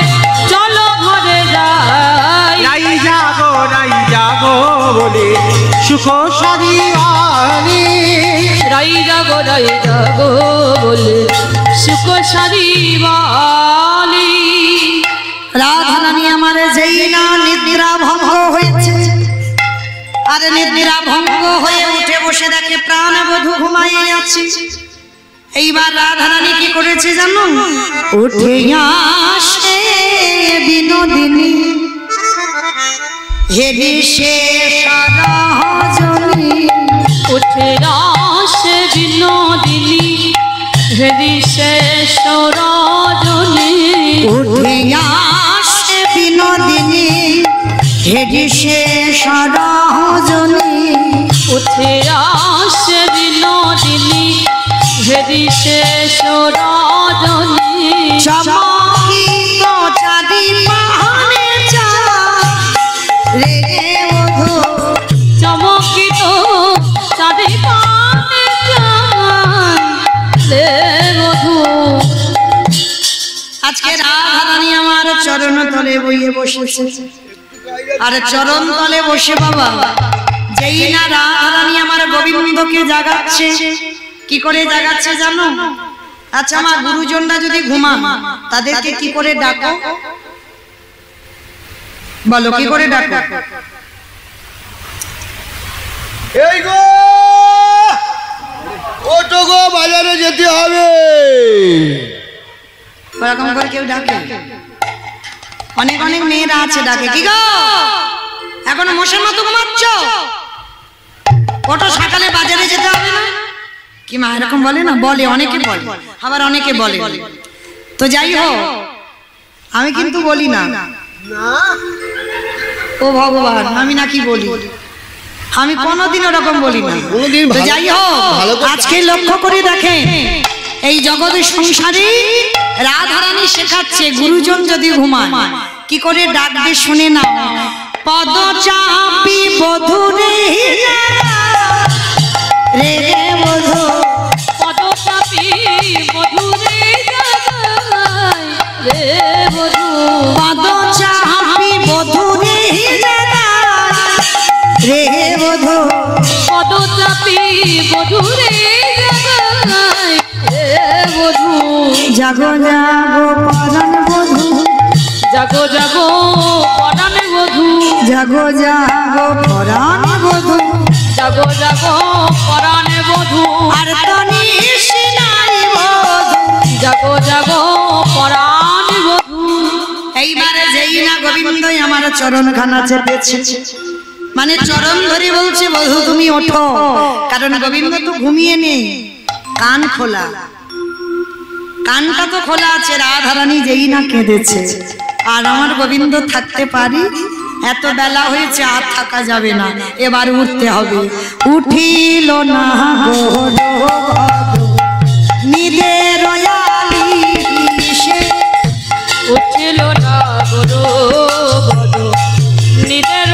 চলো ঘরে যাই রাই যাগো বলে সুখ সারি বলে রাই জাগো বলে সুখ সারি বলে রাধা রানী আমার যেই না নিদ্রা ভঙ্গ হয়েছে, আর নিদ্রা ভঙ্গ হয়ে উঠে বসে দেখে প্রাণবধূ ঘুমাইয়ে আছে। এইবার রাধা রানী কি করেছে জানো? উঠে আসে বিনোদিনী হেরি সে সরজনী, উঠে আসে বিনোদিনী হৃদি শেষ রজনী উঠে আসে বিনোদিনী হেরি সে সরজনী, উঠে আসে বিনোদিনী হৃদি শেষ রজনী চমকিত চাঁদি পাহাড়ে রে বধূ, চমকিত চাঁদি পানে রে বধূ। আজকে রাধা রানী আমার চরণ তলে বইয়ে বসেছে। আর চরণ তলে বসে বাবা যেই না রাধা রানী আমার গোবিন্দকে জাগাচ্ছে, কি করে জাগাচ্ছে জানো? আচ্ছা আমার গুরুজনরা যদি ঘুমান তাদেরকে কি করে ডাকো? বলো কি করে ডাকো? এই গো ওটো গো, বাজারে যেতে হবে। ওরকম করে কেউ ডাকে? অনেক অনেক মেয়েরা আছে ডাকে, কি গো এখনো মশের মতো ঘুমাচ্ছ? ওটো সকালে বাজারে যেতে হবে না? কি মা এরকম বলে না? বলে, অনেকে বলে, আবার অনেকে বলে। তো যাই হোক, আমি কিন্তু বলি না। ও ভগবান, আমি নাকি বলি? আমি কোনোদিন ওরকম বলি না। কোনোদিন তো যাই হোক, আজকে লক্ষ্য করে দেখেন এই জগতের সংসারে রাধারানী শেখাচ্ছে গুরুজন যদি ঘুমান কি করে ডাকবে শুনে নাও। পদ চাপি বধুরে রে রে বধু, পদ চাপি বধুরে জাগায় রে বধু, পদ চাপি বধুরে রে বধু, পদ চাপি বধুরে জাগায় রে বধু, জাগো জাগো পরাণ বধু, জাগো জাগো পরাণ বধু, জাগো জাগো পরাণ বধু, জাগো জাগো পরাণ বধু, আর তনি সিনাই বধু, জাগো জাগো পরাণ বধু। এইবারে যেই না গোবিন্দই আমার চরণ খানা চেপেছে, মানে চরণ ধরে বলছে বধু তুমি ওঠো, কারণ গোবিন্দ তো ঘুমিয়ে নেই, কান খোলা, কানটা তো খোলা আছে। রাধারানী যেই না কেঁদেছে, আর আমার গোবিন্দ থাকতে পারি, এত বেলা হয়েছে আর থাকা যাবে না, এবার উঠতে হবে। উঠিল না নিদের উঠিল না গরু বধু নিদের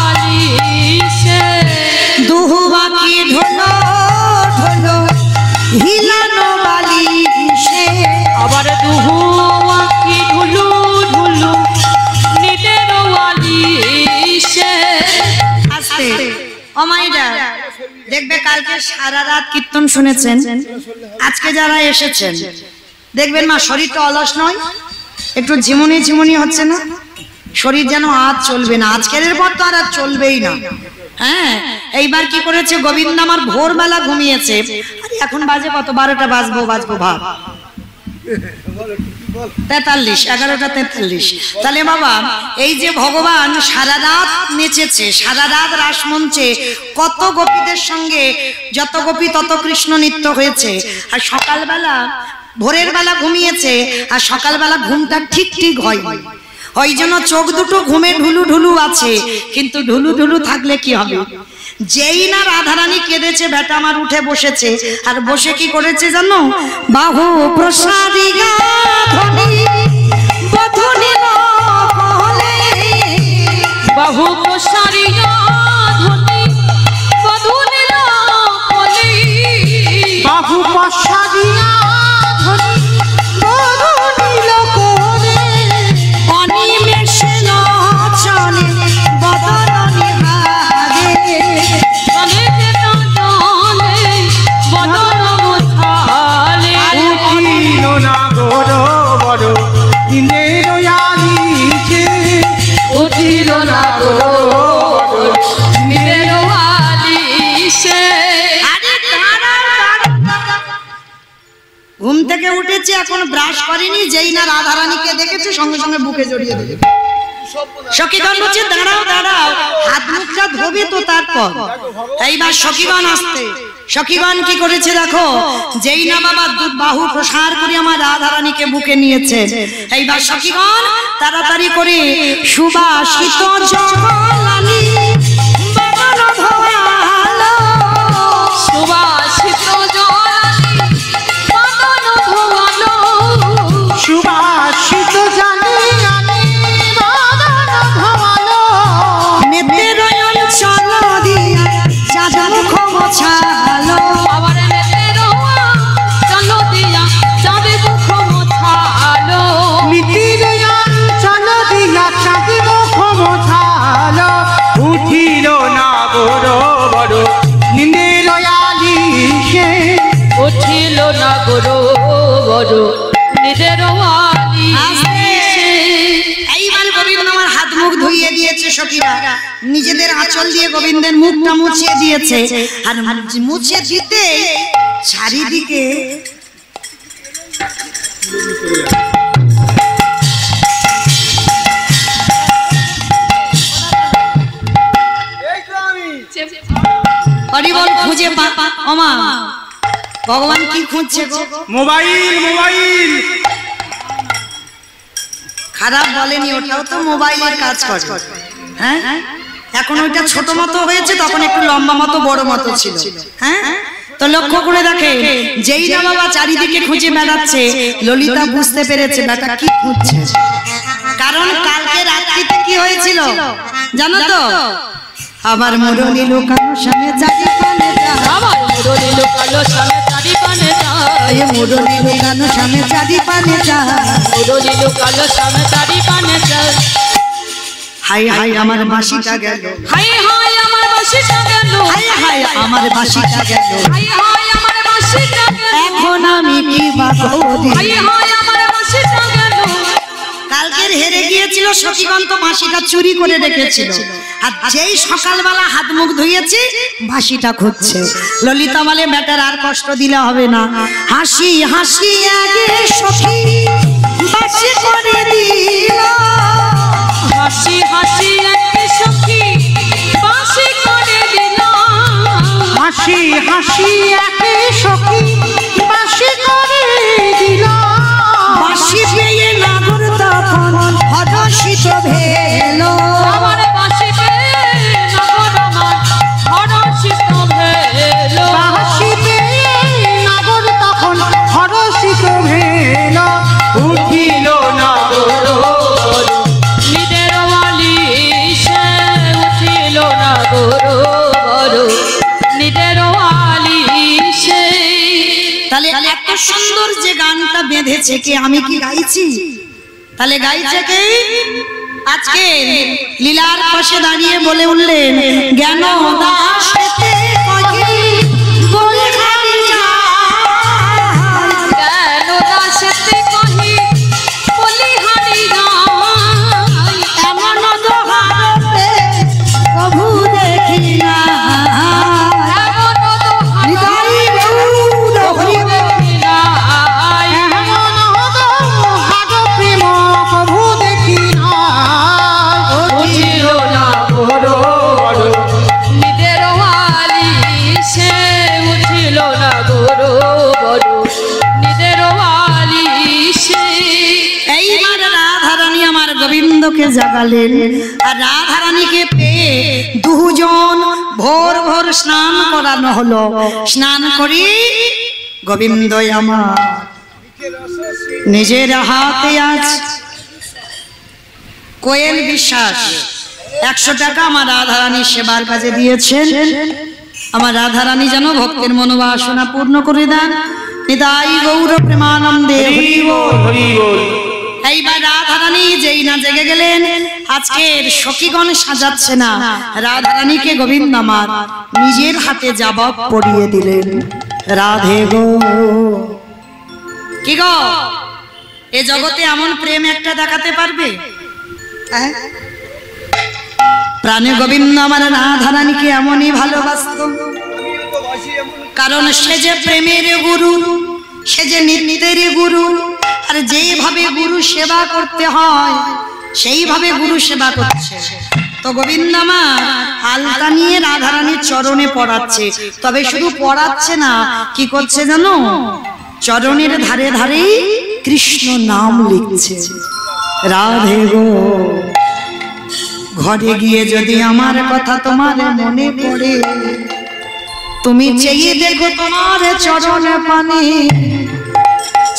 আলিশে, দুহু বাকি ঢোলো ঢোলো হিলানো বালিশে, আবার দুহু আঁকি ঢুলু ঢুলু নিদের আলিশে। আস্তে ও মাইরা দেখবে কালকে সারা রাত কীর্তন শুনেছেন, আজকে যারা এসেছেন দেখবেন মা শরীরটা অলস নয়, একটু ঝিমুনি ঝিমুনি হচ্ছে না, শরীর যেন আজ চলবে না, আজকের পর তো আর চলবেই না। হ্যাঁ, এইবার কি করেছে গোবিন্দ আমার ভোরবেলা ঘুমিয়েছে, আরে এখন বাজে কত, 12টা বাজবো ভাব 43, 11টা 43। তাহলে বাবা এই যে ভগবান সারা রাত নেচেছে, সারা রাত রাসমঞ্চে কত গোপীদের সঙ্গে, যত গোপী তত কৃষ্ণ নৃত্য হয়েছে, আর সকালবেলা ভোরের বেলা ঘুমিয়েছে, আর সকালবেলা ঘুমটা ঠিক ঠিক হয়, ওই জন্য চোখ দুটো ঘুমে ঢুলু ঢুলু আছে। কিন্তু ঢুলু ঢুলু থাকলে কি হবে, যেই না রাধারানী কেঁদেছে বেটা আমার উঠে বসেছে, আর বসে কি করেছে জানো, বাহু প্রসাদী বাহু প্রসারিয়া ধ্বনি বধু নীল কলি, বাহু প্রসারিয়া ধ্বনি বধু নীল কলি, অনিমেষে চলে বদন নিহারে, চলে যেত চলে বদন মুছালে, উঠিল না গরু বড় নিদের আলিশে, উঠিল না গো নিদের আলিশে। আরে ঘুম থেকে উঠেছে, এখন ব্রাশ করেনি, যেই না রাধারানীকে দেখেছে সঙ্গে সঙ্গে বুকে জড়িয়ে দিল। সখীগণ বলছে দাঁড়াও দাঁড়াও, হাত মুখটা ধোবে তো তারপর। এইবার সখীগণ আসতে, সখীগণ কি করেছে দেখো, যেই না বাবা বাহু প্রসার করে আমার রাধারানীকে বুকে নিয়েছে, এইবার সখীগণ তাড়াতাড়ি করে সুবাসিত জলানি বদন ধোয়ালো, সুবাসিত জলানি বদন ধোয়ালো, সুবাসিত জানি আনি বদন ধোয়ালো, নেতের অঞ্চল দিয়া চাঁদ মুখ মোছালো, আবার নেতের চলো দিয়া চাঁদ মুখ মোছালো, নিতির অঞ্চল দিয়া চাঁদ মুখ মোছালো, উঠিল না গরু বড় নিদের আলিশে, উঠিল না গরু বড় নিদের আলিশে। এইবার গোবিন্দ আমার হাত মুখ ধুইয়ে দিয়েছে, সখীরা নিজেদের আঁচল দিয়ে গোবিন্দের মুখটা মুছিয়ে দিয়েছে, আর মুছে দিতে চারিদিকে হরিবল খুঁজে ওমা ভগবান কি খুঁজছে গো, মোবাইল মোবাইল খারাপ বলেনি, ওটাও তো মোবাইলের কাজ করে। হ্যাঁ, এখন ওইটা ছোট মতো হয়েছে, তখন একটু লম্বা মতো বড় মতো ছিল। হ্যাঁ, তো লক্ষ্য করে দেখে যেই না বাবা চারিদিকে খুঁজে বেড়াচ্ছে, ললিতা বুঝতে পেরেছে বেটা কি খুঁজছে, কারণ কালকে রাত্রিতে কি হয়েছিল জানো তো? আমার মুরলি লুকানো সামনে চারি পানে যায়, আমার মুরলি লুকানো সামনে চারি পানে যায়, মুরলি লুকানো সামনে চারি পানে যায়, মুরলি লুকানো সামনে চারি পানে যায়। হাই হাই আমার বাঁশিটা গেল, হাই হাই আমার বাঁশিটা গেল, হাই হাই আমার বাঁশিটা গেল, হাই হাই আমার বাঁশিটা গেল, এখন আমি কি বা করি? হাই হাই আমার বাঁশিটা গেল। কালকের হেরে গিয়েছিল সখীগণ তো বাঁশিটা চুরি করে রেখেছিল, আর যেই সকালবেলা হাত মুখ ধুয়েছি বাঁশিটা খুঁজছে। ললিতা বলে ব্যাটার আর কষ্ট দিলে হবে না, হাসি হাসি আগে সখী বাঁশি করে দিল, হাসি হাসি একটি সখী বাঁশি করে দিল, হাসি হাসি একে সখী বাঁশি করে দিল। বাঁশি পেয়ে নাগর তখন হরষিত ভেল, আমার বাঁশি পেয়ে নগর আমার হরষিত ভেল, বাঁশি পেয়ে নাগর তখন হরষিত ভেল, উঠিল নাগর নিদের ওয়ালি সে উঠিল না গরু বড়, নিদের ওয়ালি সে। তাহলে এত সুন্দর যে গানটা বেঁধেছে কে? আমি কি গাইছি? তাহলে গাইছে কে? আজকে লীলার পাশে দাঁড়িয়ে বলে উঠলেন, জ্ঞান দাসেতে কহি বলে খালি যায়, কেন দাসেতে কহি বলিহারি যায়, এমন দোহারতে প্রভু দেখি না, এমন দোহাই হৃদয় গৌর হরি দেখি নাই, এমন হতো হাগ প্রেম প্রভু দেখি নাই, উঠিল না বড় বড় নিদের ওয়ালি সে উঠিল না গরু বড়, নিদের ওয়ালি সে। এইবার রাধারানী আমার গোবিন্দকে জাগালেন, আর রাধারানীকে পেয়ে দুজন ভোর ভোর স্নান করানো হলো। স্নান করি গোবিন্দ আমার নিজের হাতে আজ কোয়েল বিশ্বাস 100 টাকা আমার রাধারানী সেবার কাজে দিয়েছেন। আমার রাধারানী যেন ভক্তের মনোবাসনা পূর্ণ করে দেন। নিতাই গৌর প্রেমানন্দে হরি বল। হরি বল। এইবার রাধারানী যেই না জেগে গেলেন, আজকের সখীগণ সাজাচ্ছে না, রাধারানীকে গোবিন্দ আমার নিজের হাতে জবাব পড়িয়ে দিলেন। রাধে গো, কি গো, এ জগতে এমন প্রেম একটা দেখাতে পারবে? হ্যাঁ? প্রাণে গোবিন্দ আমার রাধারানীকে এমনই ভালোবাসত, কারণ সে যে প্রেমের গুরু, সে যে নিত্যের গুরু, আর যেইভাবে গুরু সেবা করতে হয় সেইভাবে গুরু সেবা করছে। তো গোবিন্দ আমার আলতা নিয়ে রাধারানীর চরণে পড়াচ্ছে, তবে শুধু পড়াচ্ছে না, কি করছে জানো? চরণের ধারে ধারে কৃষ্ণ নাম লিখছে। রাধে গো, ঘরে গিয়ে যদি আমার কথা তোমার মনে পড়ে, তুমি চেয়ে দেখো তোমার চরণ পানে,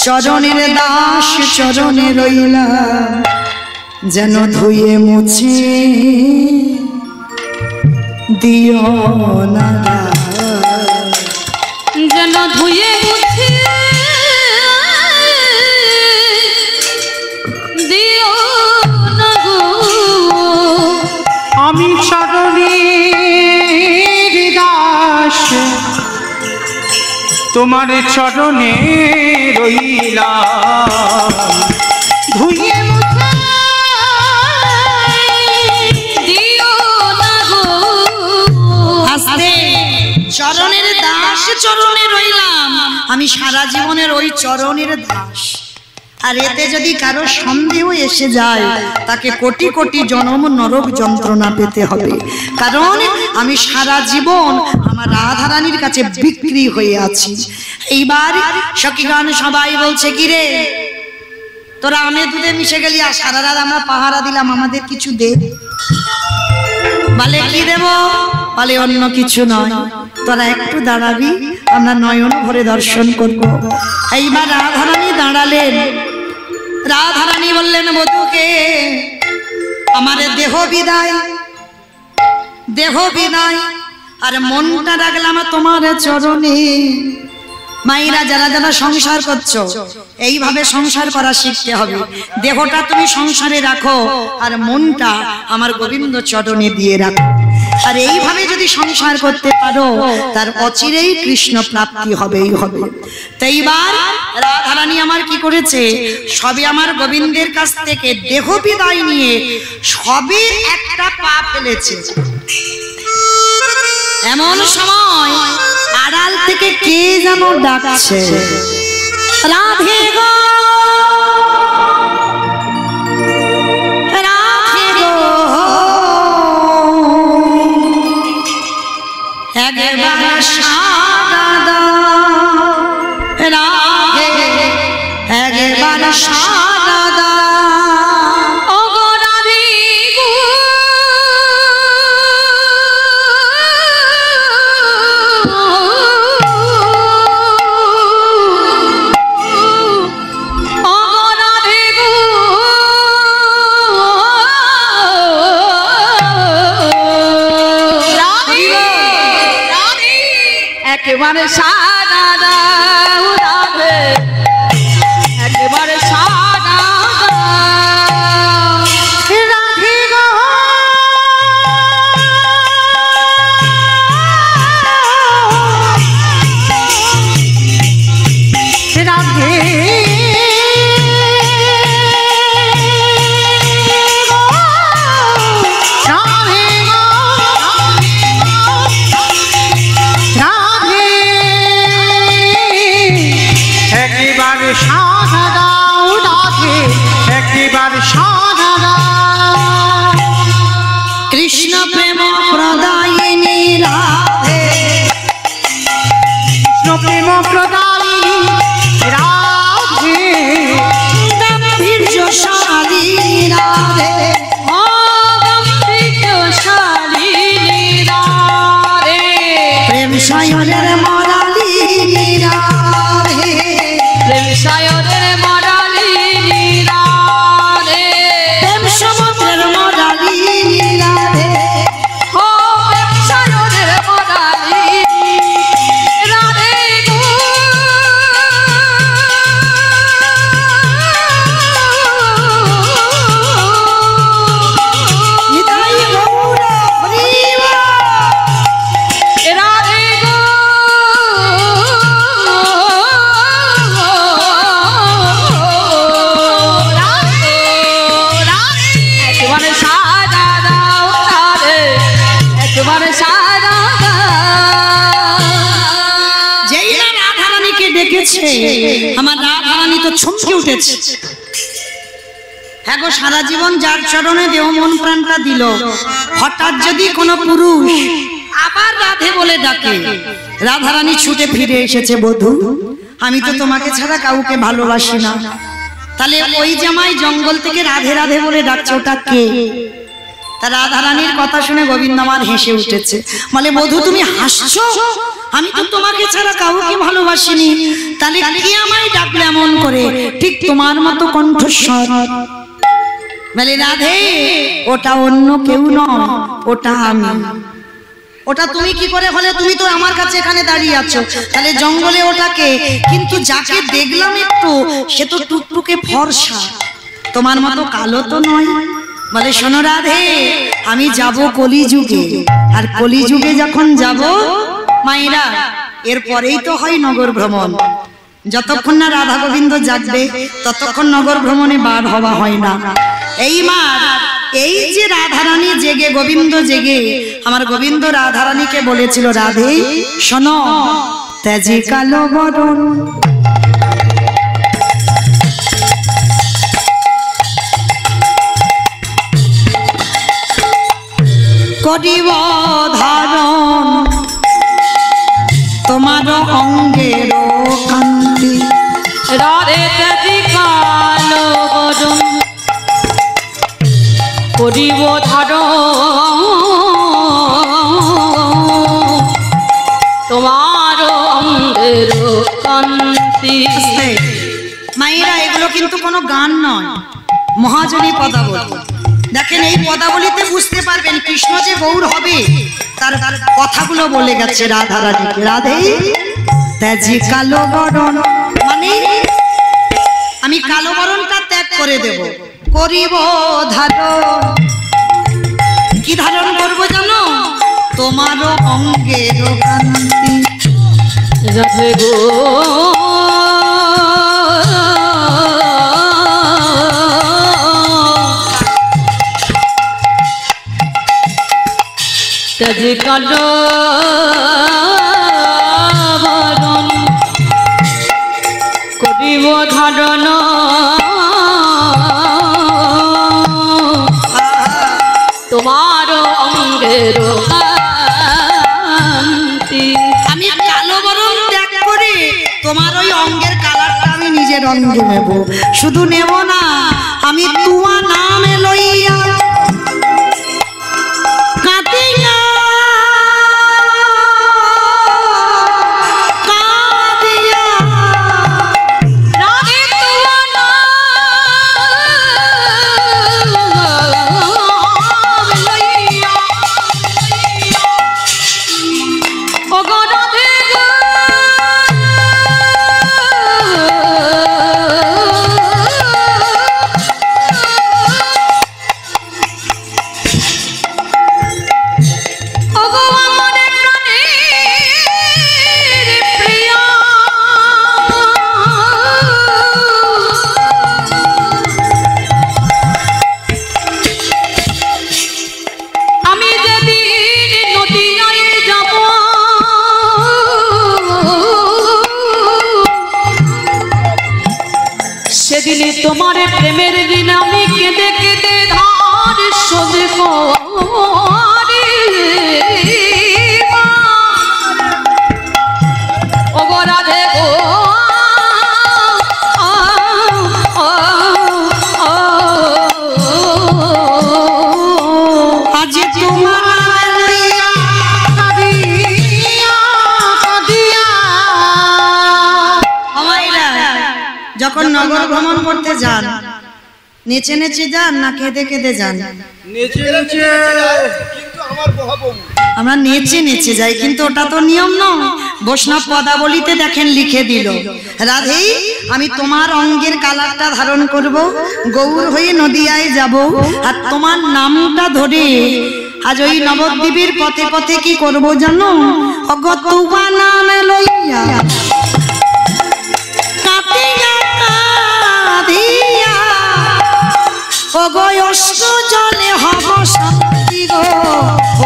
চরণের দাস চরণে রইলা, যেন ধুয়ে মুছে দিও না, যেন ধুয়ে মুছে দিও না গো, আমি চরণের দাস তোমার চরণে রইলাম, ধুয়ে মুছে দিও না গো। আস্তে, চরণের দাস চরণে রইলাম, আমি সারা জীবনের ওই চরণের দাস। আর এতে যদি কারো সন্দেহ এসে যায়, তাকে কোটি কোটি জনম নরক যন্ত্রণা পেতে হবে, কারণ আমি সারা জীবন আমার রাধারানীর কাছে বিক্রি হয়ে আছি। এইবার সখীগণ সবাই বলছে, কি রে তোরা আমে দুধে মিশে গেলি, আর সারা রাত আমরা পাহারা দিলাম, আমাদের কিছু দে। বলে কি দেব? বলে অন্য কিছু নয়, তোরা একটু দাঁড়াবি, আমরা নয়ন ভরে দর্শন করব। এইবার রাধারানী দাঁড়ালেন। রাধারানী বললেন বধূকে আমার দেহ বিদায়, দেহ বিদায়, আর মনটা রাখলাম তোমার চরণে। মায়েরা যারা যারা সংসার করছো এইভাবে সংসার করা শিখতে হবে। দেহটা তুমি সংসারে রাখো আর মনটা আমার গোবিন্দ চরণে দিয়ে রাখো। আর এইভাবে যদি সংসার করতে পারো তার অচিরেই কৃষ্ণ প্রাপ্তি হবেই হবে। তো এইবার রাধারানী আমার কি করেছে, সবে আমার গোবিন্দের কাছ থেকে দেহ বিদায় নিয়ে সবে একটা পা ফেলেছে। এমন সময় আড়াল থেকে কে যেন ডাকছে, রাধে গো রাধে গো, একবার সাড়া দাও রাধে, একবার সাড়া দাও। একেবারে সারা দাও রাধে, একেবারে সারা দাও রাধে গো, রাধে সাধা দাও রাধে, একবার সাধা দাও। কৃষ্ণ প্রেম প্রদায়িনী রাধে, কৃষ্ণ প্রেম প্রদায়িনী রাধে, গাম্ভীর্যশালিনী রাধে, গাম্ভীর্যশালিনী রাধে, প্রেম সায়রের মরালিনী রাধে, প্রেম সায়রের মরালিনী রাধে, প্রেম সমুদ্রের মরালিনী রাধে, ও প্রেম সায়রের মরালিনী রাধে গো, নিতাই গৌর হরিবা, রাধে গো, একেবারে সারা দাও রাধে, একেবারে সারা দাও। যেই না রাধারানীকে ডেকেছে আমার রাধারানী তো চমকে উঠেছে। হ্যাঁ গো, সারা জীবন যার চরণে দেহ মন প্রাণটা দিল, হঠাৎ যদি কোনো পুরুষ আবার রাধে বলে ডাকে, রাধারানী ছুটে ফিরে এসেছে, বধূ আমি তো তোমাকে ছাড়া কাউকে ভালোবাসি না। তাহলে ওই জামাই জঙ্গল থেকে রাধে রাধে বলে ডাকছে, ওটা কে? তা রাধারানীর কথা শুনে গোবিন্দ আমার হেসে উঠেছে, বলে বধূ তুমি হাসছো, আমি তো তোমাকে ছাড়া কাউকে ভালোবাসিনি, তাহলে কি আমায় ডাকলে এমন করে? ঠিক তোমার মতো কণ্ঠস্বর। বলে রাধে ওটা অন্য কেউ নয়, ওটা আমি। ওটা তুমি কি করে হলে? তুমি তো আমার কাছে এখানে দাঁড়িয়ে আছো, তাহলে জঙ্গলে ওটাকে? কিন্তু যাকে দেখলাম একটু, সে তো টুকটুকে ফর্সা, তোমার মতো কালো তো নয়। বলে শোনো রাধে, আমি যাব কলিযুগে, আর কলিযুগে যখন যাব মায়েরা, এরপরেই তো হয় নগর ভ্রমণ। যতক্ষণ না রাধা গোবিন্দ জাগবে ততক্ষণ নগর ভ্রমণে বার হওয়া হয় না। এই মা, এই যে রাধারানী জেগে, গোবিন্দ জেগে, আমার গোবিন্দ রাধারানীকে বলেছিল, রাধে শোনো, তেজে কালো বরণ করিব ধারণ, তোমার অঙ্গের কান্তি, রাধে তেজি কালো বরণ করিব ধারণ, তোমার অঙ্গের কান্তি। মায়েরা এগুলো কিন্তু কোনো গান নয়, মহাজনী পদাবলী। দেখেন এই পদাবলীতে বুঝতে পারবেন কৃষ্ণ যে গৌর হবে তার কথাগুলো বলে গেছে রাধা রানীকে। রাধে ত্যাজি কালো বরণ, মানে আমি কালো বরণটা ত্যাগ করে দেব, করিব ধারণ। কি ধারণ করবো জানো? তোমারও অঙ্গের কান্তি। রাধে গো ত্যাজি কালো বরণ করিব ধারণ। তোমার অঙ্গের কান্তি। আমি কালো বরণ ত্যাগ করে তোমার ওই অঙ্গের কালারটা আমি নিজের অঙ্গে নেব। শুধু নেব না, আমি তোমার নামে লইয়া কাঁদিয়া কাঁদিয়া রাধে তোমার নাম লইয়া ওগো রাধে গো ওগো আমার প্রাণের প্রিয়া। আমি যেদিন নদীয়ায় যাব সেদিনে তোমার প্রেমের দিন আমি কেঁদে কেঁদে ধার শোধ করিব। ওগো রাধে গো আজ তোমার লইয়া কাঁদিয়া কাঁদিয়া আমাইরা যখন নগর ভ্রমণ করতে যান, নেচে নেচে যান না কেঁদে কেঁদে যান? নেচে নেচে, কিন্তু আমার মহাপ্রভু আমরা নেচে নেচে যাই, কিন্তু ওটা তো নিয়ম নয়। বৈষ্ণব পদাবলীতে দেখেন লিখে দিল, রাধে আমি তোমার অঙ্গের কালারটা ধারণ করব, গৌর হয়ে নদিয়ায় যাব, আর তোমার নামটা ধরে আজ ওই নবদ্বীপের পথে পথে কি করব জানো? অগো তোমার নাম লইয়া কাঁদিয়া কাঁদিয়া ওগো অশ্রু জলে হব শান্তি গো,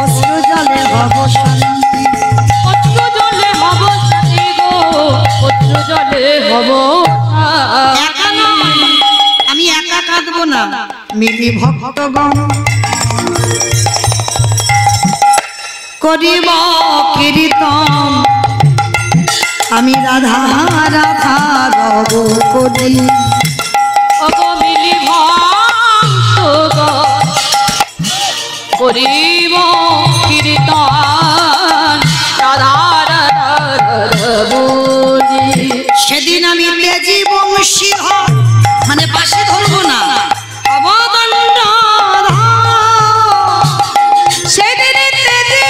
অশ্রু জলে হব শান্তি। অশ্রু জলে হব শান্তি গো, অশ্রু জলে হব একা নয়, আমি একা কাঁদবো না, মিলি ভক্তগণ করিব কীর্তন। আমি রাধা রাধা রব করি। ওগো মিলি ভক্তগণ করিব কীর্তন রাধা রাধা রাধা বলি। সেদিন আমি তেজি বংশীধর, মানে পাশে ধরবো না, অবদণ্ড সেদিন তেজি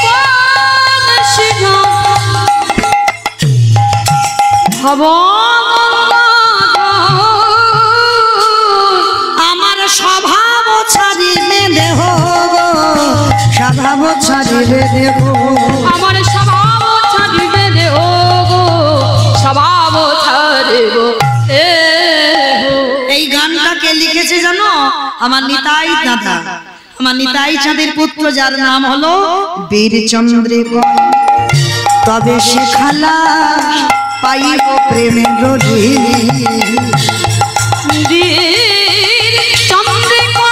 বংশীধর হব আমার স্বভাব ছাড়িলে দেহ, স্বভাব ছাড়িলে দেহ। আমার স্বভাব ছাড়িবে দেহ গো, স্বভাব ছাড়িব দেহ। এই গানটাকে লিখেছে জানো? আমার নিতাই দাদা, আমার নিতাই চাঁদের পুত্র, যার নাম হলো বীরচন্দ্রিকা। তবে সে খালা পাইব প্রেমের রোধী। চন্দ্রিকা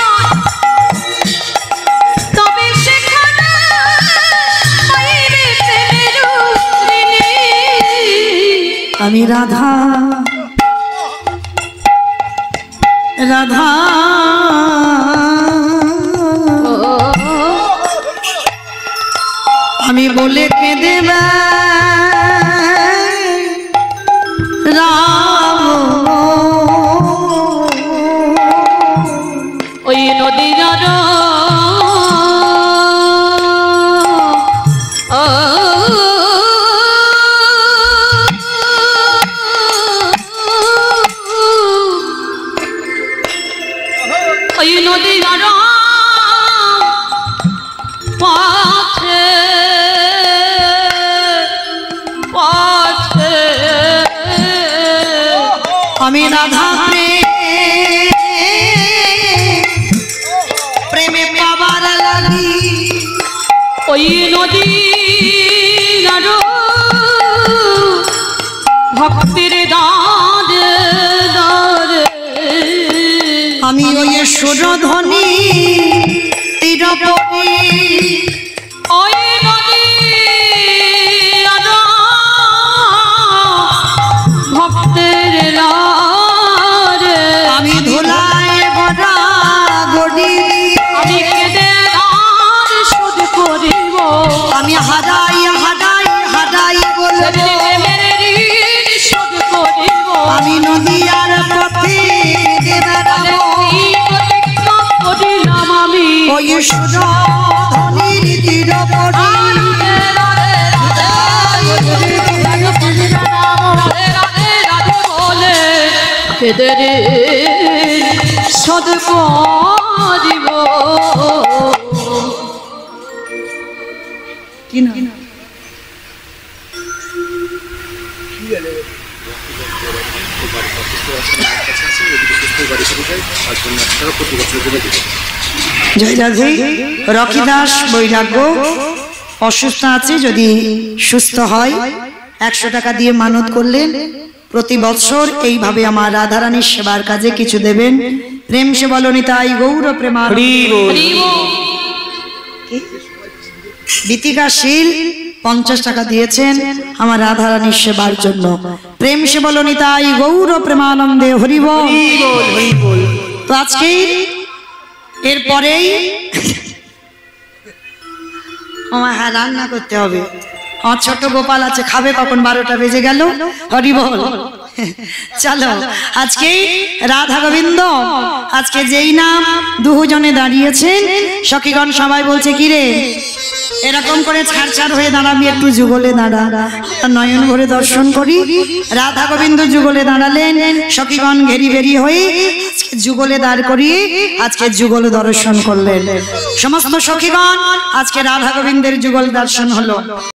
তবে সেখানে পাইবে প্রেমের ঋণী। আমি রাধা রাধা আমি বলে কেঁদে রাম নদীর ওই নদীর পাছে পাছে আমি রাধা প্রেমে পাবার লাগি ওই নদী ভক্তির দাঁড়ে দাঁড়ে আমি ওই সুরধ্বনি তীরপরি ওই নদী ভক্তের লারে আমি ধুলায় ভরা গড়ি আমি কেঁদে আর শোধ করিব আমি হারাই হারাই হারাই বলবো প্রেমের ঋণ শোধ করিব আমি নদীয়ার পথে বেড়াবো প্রতিজ্ঞা করিলাম আমি ওই সুরধ্বনির তীরপরি শোধ করিব কি না জয় রাধে। রকি দাস বৈরাগ্য অসুস্থ আছে, যদি সুস্থ হয় 100 টাকা দিয়ে মানত করলেন। প্রতি বছর এইভাবে আমার রাধারানীর সেবার কাজে কিছু দেবেন। প্রেম সে বলনি তাই গৌর প্রেমার গীতিকাশীল 50 টাকা দিয়েছেন আমার রাধারানীর সেবার জন্য। প্রেম সে বলনি তাই গৌর প্রেমানন্দে হরি বল। তো আজকে এরপরেই আমার হ্যাঁ রান্না করতে হবে। আমার ছোট গোপাল আছে, খাবে কখন, 12টা বেজে গেল। হরি বল। চলো আজকে রাধা গোবিন্দ, আজকে যেই নাম দুজনে দাঁড়িয়েছেন সখীগণ সবাই বলছে কি রে এরকম করে ছাড় হয়ে দাঁড়াবি, একটু যুগলে দাঁড়া, নয়ন ভরে দর্শন করি। রাধা গোবিন্দ যুগলে দাঁড়ালেন, সখীগণ ঘেরি বেরি হয়ে যুগলে দাঁড় করিয়ে আজকে যুগল দর্শন করলেন। সমস্ত সখীগণ আজকে রাধা গোবিন্দের যুগল দর্শন হলো।